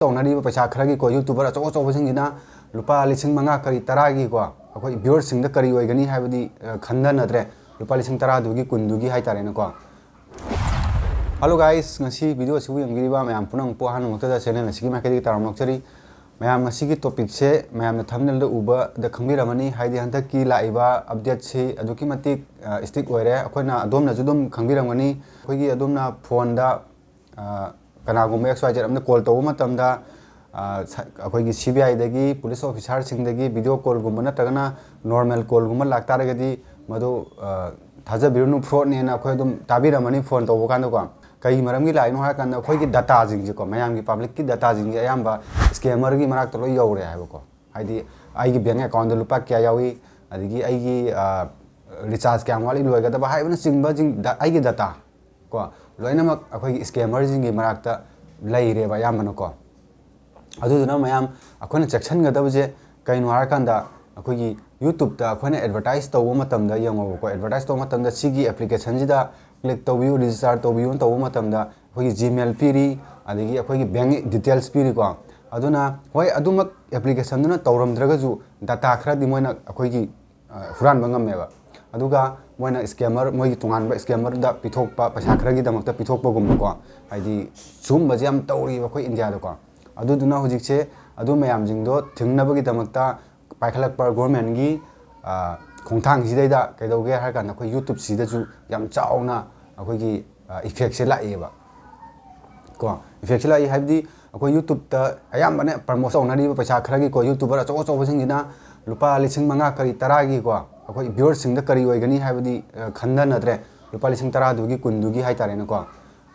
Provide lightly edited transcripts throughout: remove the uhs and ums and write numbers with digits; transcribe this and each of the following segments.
ꯇꯧꯅꯔꯤꯕ ꯄꯩꯁꯥ ꯈꯔꯒꯤ ꯀꯣ ꯌꯨꯇꯨꯕꯔ ꯑꯆꯧ ꯑꯆꯧꯕꯁꯤꯡꯁꯤꯅ ꯂꯨꯄꯥ 5,000 ꯀꯔꯤ 10ꯒꯤ ꯀꯣ ꯑꯩꯈꯣꯏ ꯚ꯭ꯌꯨꯋꯔꯁꯤꯡꯗ ꯀꯔꯤ ꯑꯣꯏꯒꯅꯤ ꯍꯥꯏꯕꯗꯤ ꯈꯟꯅꯗ꯭ꯔꯦ ꯂꯨꯄꯥ 10,000ꯗꯨꯒꯤ 10ꯗꯨꯒꯤ ꯍꯥꯏꯇꯥꯔꯦꯅꯀꯣ Hello guys, ngasi video asibu yamgiriba mayam punang po hanumukta channel asigi maikadi taramnokchari mayam asigi topic se mayam na thumbnail da uba da khangbiramani haidi handaki laiba update se aduki matik stick oire akoina adomna judum khangbiramani akoigi adomna phone da kanagumba xyz amna call tawu matamda akoigi CBI dagi police officer sing dagi video call gumba natagana normal call gumba laktaragadi madu thajabirunu fraud ne na akoi dum tabiramani phone tawu kanda ko कई मरम की line है कन अखोई की data जिंग को मयाम की public की डाटा जिंग अयाम्बा स्कैमर की मराक तो यौरे है को हाइदी आई की बैंक अकाउंट लुपा क्या यावी अदिगी आई की रिचार्ज क्या वाली लोयगदबा हाइबन सिंगबा जिंग आई की डाटा को लोइनमक अखोई की स्कैमर जिंग की मराक ता लैरेबा यामन को अदुदुना मयाम अखोने चेक्सनगदबजे कइनो हारकांदा अखोई की YouTube ता अखोने एडवर्टाइज तौबो मतमदा यंगो को एडवर्टाइज तौबो मतमदा सिगी एप्लीकेशन जिदा click तौबियो register तौबियो तौबो मतमदा अखोई Gmail पीरी अदिगी अखोई बैंक डिटेल्स पीरी को अदुना होय अदुमक एप्लीकेशन दुना तौरमद्रगजु डाटा खरादि मोइना अखोई की हुरान बंगमेबा अदुगा मोइना स्कैमर मोइ तुंगानबा स्कैमर दा पिथोकपा पैसा खरागी दमकता पिथोकपगुम को हाइदी सुमबजे हम तौरी अखोई इंडिया दको अदुदुना हुजिकसे अदु मयाम जिंगदो थिंगनबगी दमकता पाइखलकपा गवर्नमेंट की खोंथांग सिदैदा कैदौगे हारकान अखोई YouTube सिदजु याम चावना अखोई इफेक्ट से लाएबा को इफेक्ट से लाई हाइबदी अखोई YouTube ता अयामबने प्रमोट तौनरिबा पैसा खरागी को यूट्यूबर अचौ अचौबसिंगिना लुपा 5,000 करी 10गी को अखोई व्यूअर्ससिंगदा करी ओइगनी हाइबदी खन्ननद्रे लुपा 10,000 दुगी 10 दुगी हाइतारेनको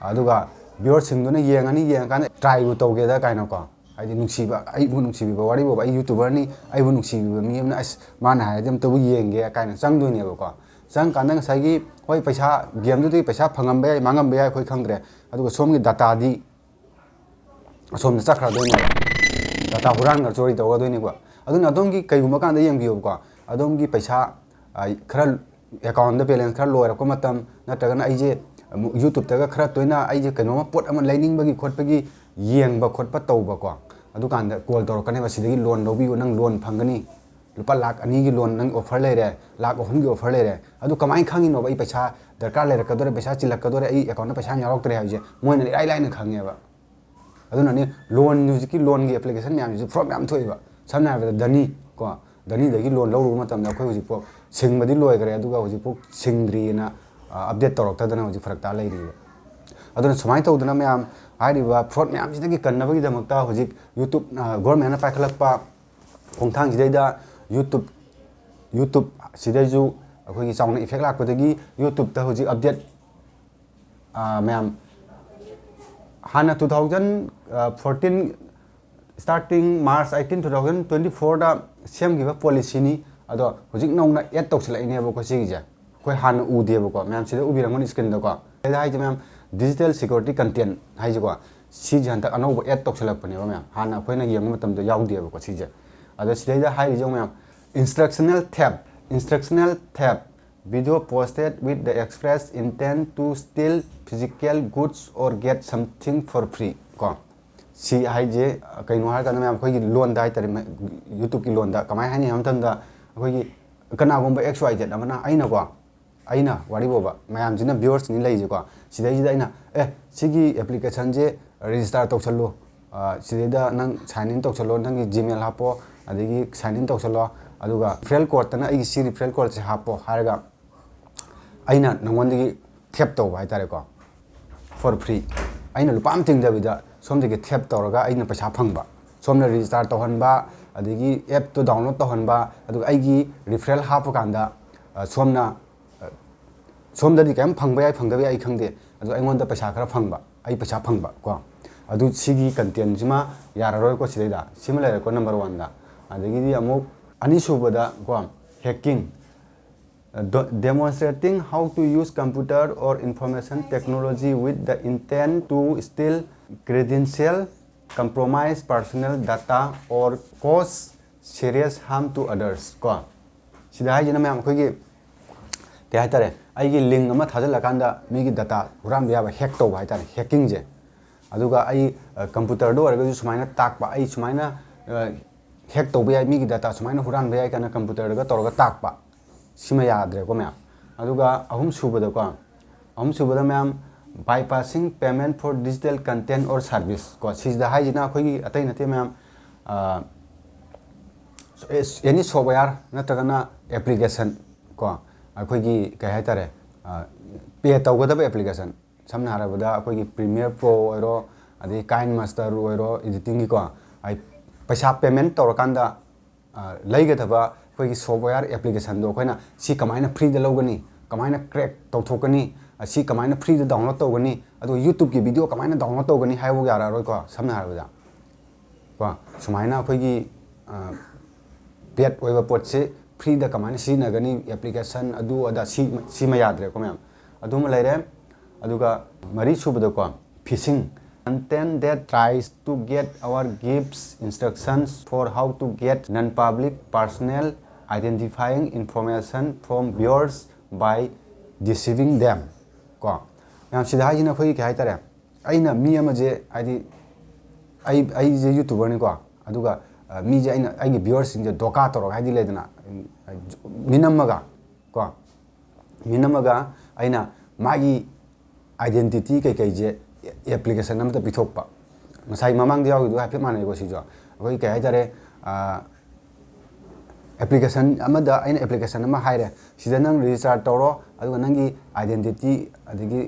अदुगा व्यूअर्ससिंगदुना येंगनी येंगान ट्राई तौगेदा काइनो को हाइदी नुक्सीबा आइबु नुक्सीबा वारिबो आई यूट्यूबर नि आइबु नुक्सीबा मी हमना अस माना हाइदि हम तबु येंगे काइना चंगदुनेबो को चंग कांदंग साइगी होय पैसा गेम दुदि पैसा फंगमबे मांगमबे आइ खोइ खंगद्रे अदुगा सोमगी डाटा दि सोमना चखरा दोइने डाटा हुरान गर चोरी तौगा दोइने को अदुना अदोमगी कइगुमा कांदा येंबियो को अदोमगी पैसा खरा अकाउंट दा बैलेंस खरा लोयरको मतम नत्रगना आइजे YouTube तगा खरा तोइना आइजे कइनोमा पोट अमा लाइनिंगबगी खोटपगी येंगबा खोटपा तौबा को अदुकांदा कॉल तौरकने बसिदगी लोन लौबियो नंग लोन फंगनी लुपा लाख 2 की लोन नंग ऑफर लेरे लाख 3 की ऑफर लेरे अदु कमाई खंगिनो बई पैसा दरकार लेरकदोरे पैसा चिलकदोरे आई अकाउंट पैसा यावक्तरे हाइजे मोइना इराई लाइन खंगेबा अदुनानि लोन न्यूज़की लोन की एप्लीकेशन म्याम जु फ्रॉड म्याम थोइबा समना हाबदा दनी को दनी दगी लोन लौरु मतमदा अखोइ हुजिपो सिंगबदी लोयगरे अदुगा हुजिपो सिंगद्रीना अपडेट तौरक्तदना हुजि फरकता लेरिबा अदुना सुमाइ तौदना म्याम हाइरिबा फ्रॉड म्याम जिदगी कन्नबगी दमकता हुजिक YouTube गवर्नमेंट पाइखलकपा खोंथांग जिदैदा YouTube सिदैजु अखोइ चाउना इफेक्ट लाकपदगी YouTube ता हुजिक अपडेट म्याम हाना 2014 स्टार्टिंग मार्च 18 2024 दा सेमगिबा पॉलिसी नि अदो हुजिक नौना एड तौसलाइनेबो को सिगिजे कोइ हाना उदेबो को म्याम सिदा उबिरंगनि स्क्रीन दा को एदा हाइजे म्याम डिजिटल सिक्योरिटी कंटेंट हाइजे को सिजे हंतक अनौब एड तौसलकपनेबा म्याम हाना अखोइना येंग मतमदा याउदेबो को सिजे अदो सिदैदा हाइजे ma'am instructional tab video posted with the express intent to steal physical goods or get something for free को सी हाइजे कइनो हार कन म्याम अखोइ लोन दा हाइतरे YouTube की लोन दा कमाय हानि हम तंदा अखोइ कनागुंबा XYZ अमना आइना को आइना वारिबोबा म्याम जिना व्यूअर्स नि लैजे को सिदैदा आइना सिगी एप्लीकेशन जे रजिस्टर तौसलो सिदैदा नंग साइन इन तौसलो नंगी Gmail हापो अदगी साइन इन तौसलो अदुगा रिफरल कोड तना आई सी रिफरल कोड से हापो हारगा आइना नंगोंदगी थेप तौबा हाइतारे को फॉर फ्री आइना लुपाम तिंगदबिदा सोमदगी थेप तौरगा आइना पैसा फंगबा सोमना रजिस्टर तौहनबा अदगी ऐप तो डाउनलोड तौहनबा अदुगा आइगी रिफरल हापो कांदा सोमना सोमददी कैम फंगबा याय फंगदबा आई खंगदे अदु आइंगोंदा पैसा खरा फंगबा आई पैसा फंगबा को अदु सिगी कंटेंट जिमा यारारोय को सिदैदा सिमिलर को नंबर 1 दा अदगी अमुक अनिसुबदा को hacking demonstrating how to use computer or information technology with the intent to steal credential, compromise personal data or cause serious harm to others को सिदा हाइजना मैम अखोइगी के हाइतारे आइगी लिंक अमा थाजलकांदा मीगी डाटा हुराम याबा हैक तौबा हाइतारे hacking J aduga ai computer do orga sumaina takpa ai sumaina hack to bai mi gi data sumaina huran bai kana computer ga torga takpa sima yadre ko ma'am aduga ahum subada ko ahum subada ma'am bypassing payment for digital content or service ko sida haijina khoi gi atai nate ma'am any software natragana application ko akhoi gi kai hai tare pay tawgada application samna harabada akhoi gi Premiere Pro oiro adi KineMaster oiro editing gi ko ai paisa payment tawrakanda laigada akhoi gi software application do khoina si kamaina free da logani kamaina crack tawthokani asi kamaina free da download tawgani adu YouTube ki video kamaina download tawgani haibo yara roi ko samna harabada ko sumaina akhoi gi paid oiba pot se free da kamaina si na gani application adu ada si ma yadre ko ma'am adu ma laire aduga mari subada ko phishing content that tries to get our gifts instructions for how to get non-public personal identifying information from viewers by deceiving them ko ma'am sida hajina khoi ke haitare aina mi ama je adi ai je YouTuber ni ko aduga mi je aina ai viewers sing je doka toro haidi ledana minamaga ko minamaga aina magi identity kai je application amta pithokpa masai mamang dia du happy mane ko si jo koi kai tare application amada aina application ama haire sida nang register toro aduga nangi identity adigi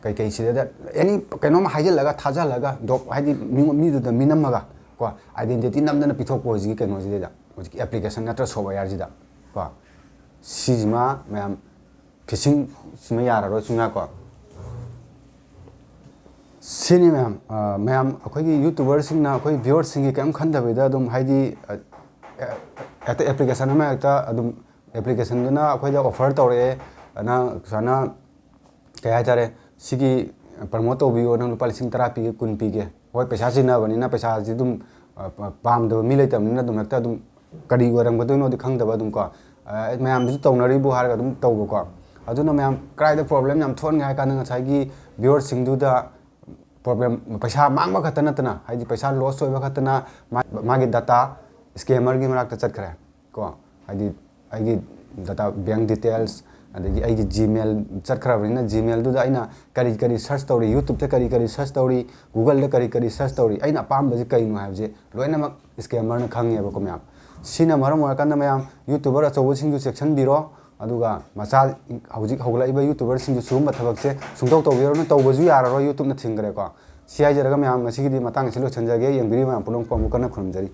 kai sida any kaino ma haijel laga thaja laga dop haidi mi du da minamaga ko identity namdana pithokpo ji kaino ji da application natra software ji da ko sijma ma'am phishing sima yara ro chunga ko sini ma'am akhoi gi YouTuber sing na akhoi viewers sing gi kam khanda bida dum haidi ata application ama ta adum application na akhoi da offer tawre na sana kaya tare sigi promote to bio na lupa lising therapy kun pi ge hoi paisa sina bani na paisa ji dum pam do mi leitam na dum ta dum kadi waram ga no di khang da dum ko ma'am bi tawnari bu har ga dum taw ko aduna ma'am cry the problem yam thon ngai ka na chai gi viewers sing du da problem paisa mang ba khatana tana haidi paisa loss hoiba khatana magi data scammer gi marak ta chat khare ko haidi data bank details adagi aigi Gmail chat khara bina Gmail du da aina kari search tawri YouTube te kari search tawri Google le kari search tawri aina pam ba ji kai no haje loina mak scammer na khange ba ko ma'am sina maram wa kan ma'am YouTuber achobo sing du section biro aduga macha hojik hoglaiba YouTuber sing du sum bathabak se sungtau tawbiro na tawbaju yara ro YouTube na thingre ko si ai jaraga ma'am ngasi gi matang silo chanjage yengbiri ma pulong pam kana khumjari